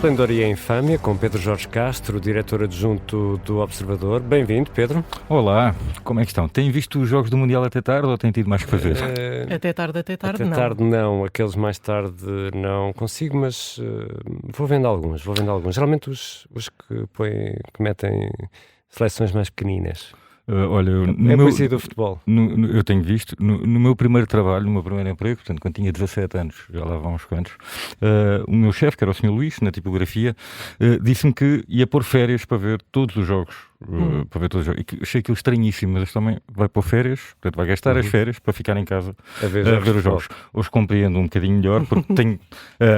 Esplendor e a Infâmia, com Pedro Jorge Castro, diretor adjunto do Observador. Bem-vindo, Pedro. Olá, como é que estão? Têm visto os jogos do Mundial até tarde ou têm tido mais que fazer? Até tarde Até não. tarde não, aqueles mais tarde não consigo, mas vou vendo alguns. Geralmente os que metem seleções mais pequeninas. Olha, É poesia do futebol. Eu tenho visto, no meu primeiro trabalho, no meu primeiro emprego, portanto, quando tinha 17 anos, já lá vão uns quantos, o meu chefe, que era o Sr. Luís, na tipografia, disse-me que ia pôr férias para ver todos os jogos. Para ver todos os jogos. E que achei aquilo estranhíssimo, mas este também vai pôr férias, portanto vai gastar as férias para ficar em casa a ver os jogos. Hoje compreendo um bocadinho melhor, porque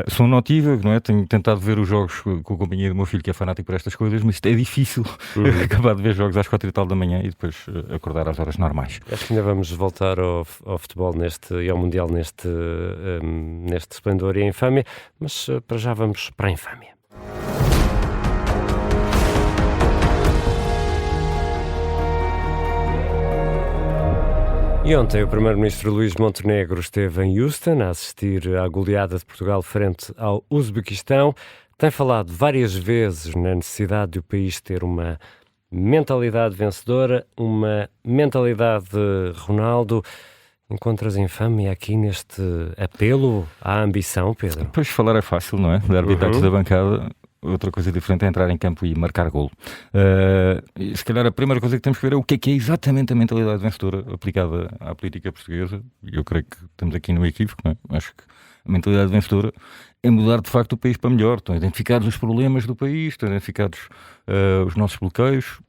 sou notívago, não é? Tenho tentado ver os jogos com a companhia do meu filho, que é fanático por estas coisas, mas isto é difícil acabar de ver jogos às 4 e tal da manhã e depois acordar às horas normais. Acho que ainda vamos voltar ao futebol e ao Mundial neste Esplendor e a Infâmia, mas para já vamos para a Infâmia. E ontem o primeiro-ministro Luís Montenegro esteve em Houston a assistir à goleada de Portugal frente ao Uzbequistão. Tem falado várias vezes na necessidade de o país ter uma mentalidade vencedora, uma mentalidade Ronaldo. Encontras infâmia aqui neste apelo à ambição, Pedro? Pois falar é fácil, não é? Dar bitaques da bancada. Outra coisa diferente é entrar em campo e marcar golo. Se calhar a primeira coisa que temos que ver é o que é exatamente a mentalidade vencedora aplicada à política portuguesa. E eu creio que estamos aqui no equívoco, não é? Acho que a mentalidade vencedora é mudar de facto o país para melhor. Estão identificados os problemas do país, estão identificados os nossos bloqueios.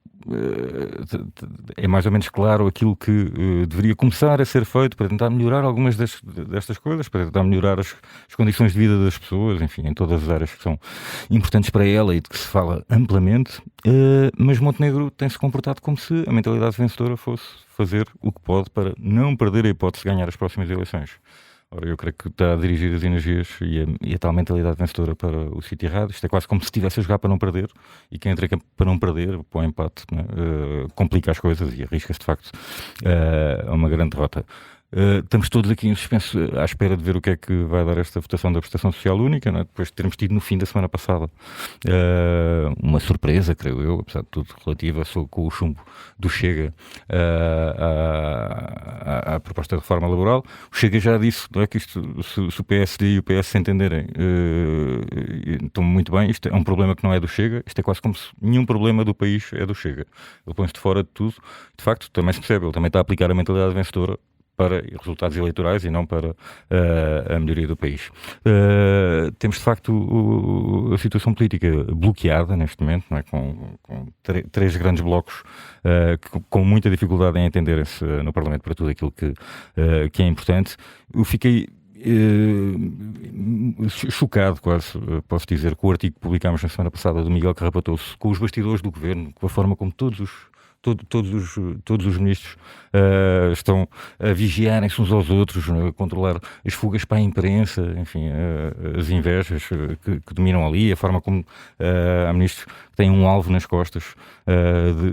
É mais ou menos claro aquilo que deveria começar a ser feito para tentar melhorar algumas destas coisas, para tentar melhorar as condições de vida das pessoas, enfim, em todas as áreas que são importantes para ela e de que se fala amplamente, mas Montenegro tem-se comportado como se a mentalidade vencedora fosse fazer o que pode para não perder a hipótese de ganhar as próximas eleições. Ora, eu creio que está a dirigir as energias e a tal mentalidade vencedora para o sítio errado. Isto é quase como se estivesse a jogar para não perder, e quem entra em campo para não perder, para o empate, né, complica as coisas e arrisca-se de facto a uma grande derrota. Estamos todos aqui em suspenso à espera de ver o que é que vai dar esta votação da prestação social única, não é? Depois de termos tido no fim da semana passada uma surpresa, creio eu, apesar de tudo relativa com o chumbo do Chega à proposta de reforma laboral. O Chega já disse, não é, que isto, se o PSD e o PS se entenderem, estão muito bem. Isto é um problema que não é do Chega, isto é quase como se nenhum problema do país é do Chega. Ele põe-se de fora de tudo. De facto, também se percebe, ele também está a aplicar a mentalidade vencedora para resultados eleitorais e não para a melhoria do país. Temos, de facto, a situação política bloqueada neste momento, não é? Com três grandes blocos com muita dificuldade em entenderem-se no Parlamento para tudo aquilo que é importante. Eu fiquei chocado, quase, posso dizer, com o artigo que publicámos na semana passada do Miguel Carrapatoso, com os bastidores do governo, com a forma como todos os ministros estão a vigiarem-se uns aos outros, a controlar as fugas para a imprensa, enfim, as invejas que dominam ali, a forma como há ministros que têm um alvo nas costas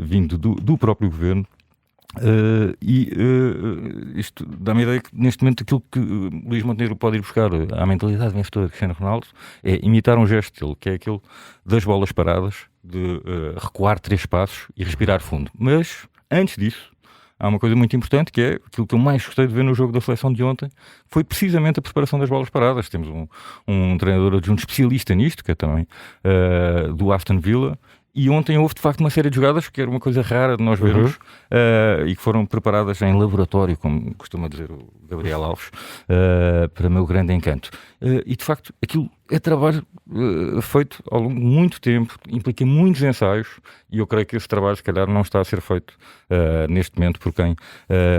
vindo do próprio governo. Isto dá-me a ideia que neste momento aquilo que Luís Montenegro pode ir buscar à mentalidade vencedora de Cristiano Ronaldo é imitar um gesto dele, que é aquele das bolas paradas, de recuar 3 passos e respirar fundo. Mas antes disso há uma coisa muito importante, que é aquilo que eu mais gostei de ver no jogo da seleção de ontem, foi precisamente a preparação das bolas paradas. Temos um treinador adjunto especialista nisto, que é também do Aston Villa. E ontem houve de facto uma série de jogadas que era uma coisa rara de nós vermos e que foram preparadas em laboratório, como costuma dizer o Gabriel Alves, para meu grande encanto. E de facto aquilo é trabalho feito ao longo de muito tempo, implica muitos ensaios, e eu creio que esse trabalho se calhar não está a ser feito neste momento por quem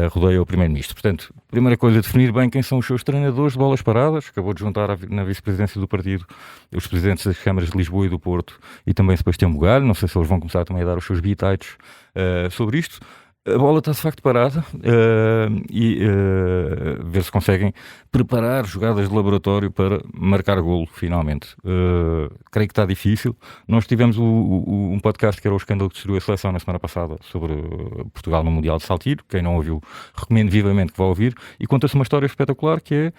rodeia o Primeiro-Ministro. Portanto, primeira coisa, definir bem quem são os seus treinadores de bolas paradas. Acabou de juntar na vice-presidência do partido os presidentes das câmaras de Lisboa e do Porto e também Sebastião Bugalho. Não sei se eles vão começar também a dar os seus bitites sobre isto. A bola está de facto parada e ver se conseguem preparar jogadas de laboratório para marcar golo, finalmente. Creio que está difícil. Nós tivemos um podcast que era o escândalo que destruiu a seleção na semana passada sobre Portugal no Mundial de Saltiro. Quem não ouviu, recomendo vivamente que vá ouvir. E conta-se uma história espetacular que é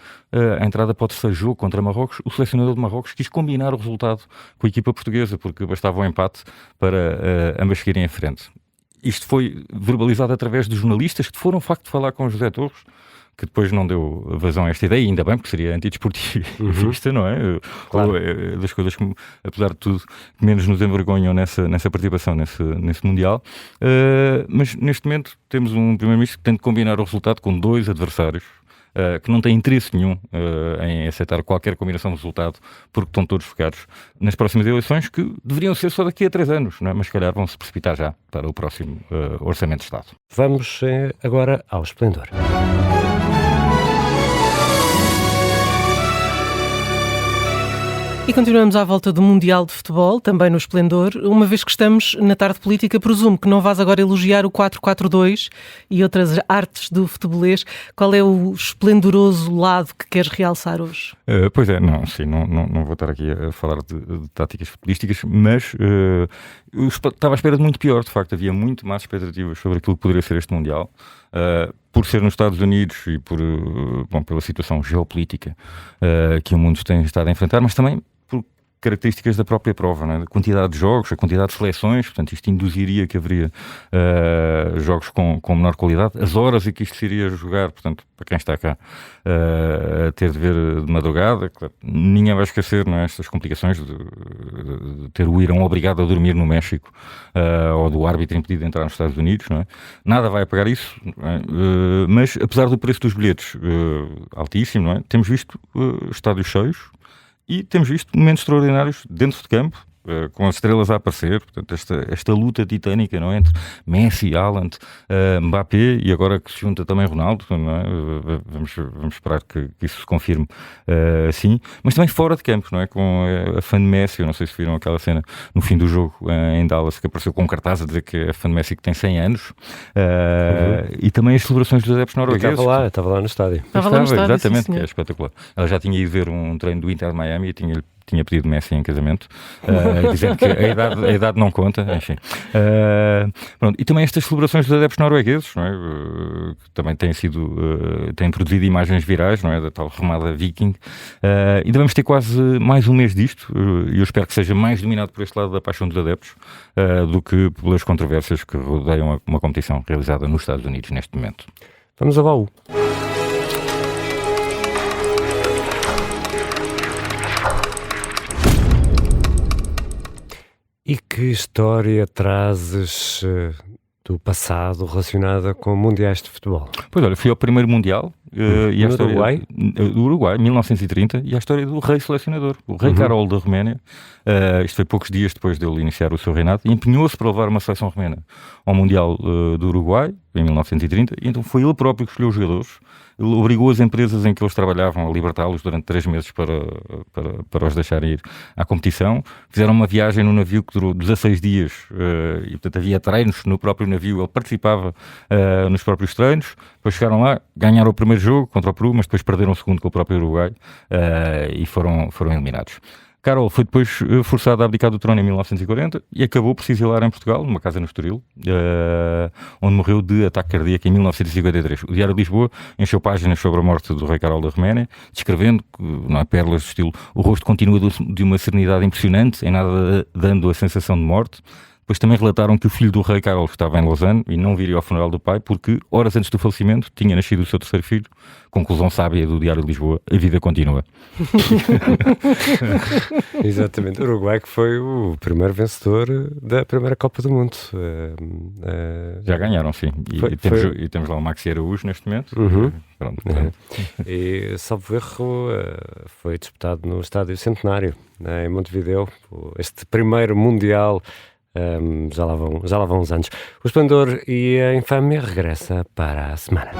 a entrada para o terceiro jogo contra Marrocos. O selecionador de Marrocos quis combinar o resultado com a equipa portuguesa porque bastava um empate para ambas seguirem em frente. Isto foi verbalizado através de jornalistas que foram, de facto, falar com o José Torres, que depois não deu vazão a esta ideia, e ainda bem, porque seria antidesportivista, não é? Claro. Das coisas que, apesar de tudo, menos nos envergonham nessa participação, nesse Mundial. Mas, neste momento, temos um primeiro-ministro que tem de combinar o resultado com dois adversários, que não têm interesse nenhum em aceitar qualquer combinação de resultado, porque estão todos focados nas próximas eleições, que deveriam ser só daqui a 3 anos, não é? Mas se calhar vão se precipitar já para o próximo Orçamento de Estado. Vamos agora ao Esplendor. E continuamos à volta do Mundial de Futebol, também no Esplendor. Uma vez que estamos na tarde política, presumo que não vais agora elogiar o 4-4-2 e outras artes do futebolês. Qual é o esplendoroso lado que queres realçar hoje? Pois é, não vou estar aqui a falar de táticas futebolísticas, mas eu estava à espera de muito pior, de facto. Havia muito mais expectativas sobre aquilo que poderia ser este Mundial. Por ser nos Estados Unidos e pela situação geopolítica que o mundo tem estado a enfrentar, mas também por características da própria prova, né? A quantidade de jogos, a quantidade de seleções, portanto isto induziria que haveria jogos com menor qualidade, as horas em que isto se iria jogar, portanto para quem está cá a ter de ver de madrugada, claro, ninguém vai esquecer, não é, estas complicações de ter o Irão obrigado a dormir no México ou do árbitro impedido de entrar nos Estados Unidos, não é? Nada vai apagar isso, não é? Mas apesar do preço dos bilhetes altíssimo, não é? Temos visto estádios cheios e temos visto momentos extraordinários dentro de campo, com as estrelas a aparecer, portanto esta luta titânica, não é? Entre Messi, Haaland, Mbappé e agora que se junta também Ronaldo, não é? Vamos esperar que isso se confirme assim, mas também fora de campo, não é? Com a fã de Messi, eu não sei se viram aquela cena no fim do jogo em Dallas, que apareceu com um cartaz a dizer que é a fã de Messi que tem 100 anos, e também as celebrações dos adeptos noruegueses. Eu estava lá no estádio. Exatamente, sim, que é espetacular. Ela já tinha ido ver um treino do Inter de Miami e tinha pedido Messi em casamento, dizendo que a idade não conta, enfim. Pronto. E também estas celebrações dos adeptos noruegueses, não é? Que também têm produzido imagens virais, não é? Da tal remada viking. E devemos ter quase mais um mês disto, e eu espero que seja mais dominado por este lado da paixão dos adeptos do que pelas controvérsias que rodeiam uma competição realizada nos Estados Unidos neste momento. Vamos ao baú. E que história trazes do passado relacionada com mundiais de futebol? Pois olha, fui ao primeiro Mundial e a história do Uruguai, 1930, e a história do rei selecionador, o rei Carol da Roménia. Isto foi poucos dias depois dele iniciar o seu reinado, e empenhou-se para levar uma seleção romena ao Mundial do Uruguai, em 1930, e então foi ele próprio que escolheu os jogadores. Ele obrigou as empresas em que eles trabalhavam a libertá-los durante 3 meses para os deixarem ir à competição. Fizeram uma viagem num navio que durou 16 dias e, portanto, havia treinos no próprio navio. Ele participava nos próprios treinos. Depois chegaram lá, ganharam o primeiro jogo contra o Peru, mas depois perderam o segundo com o próprio Uruguai e foram eliminados. Carol foi depois forçado a abdicar do trono em 1940 e acabou por se exilar em Portugal, numa casa no Estoril, onde morreu de ataque cardíaco em 1953. O Diário de Lisboa encheu páginas sobre a morte do rei Carol da Roménia, descrevendo, não é, pérolas do estilo, o rosto continua de uma serenidade impressionante, em nada dando a sensação de morte. Depois também relataram que o filho do rei Carol estava em Lausanne e não viria ao funeral do pai porque, horas antes do falecimento, tinha nascido o seu terceiro filho. Conclusão sábia do Diário de Lisboa: a vida continua. Exatamente. O Uruguai que foi o primeiro vencedor da primeira Copa do Mundo. Já ganharam, sim. E temos lá o Maxi Araújo neste momento. Pronto. E, salvo erro, foi disputado no Estádio Centenário, em Montevideo. Este primeiro Mundial. Já lá vão uns anos. O Esplendor e a Infâmia regressa para a semana.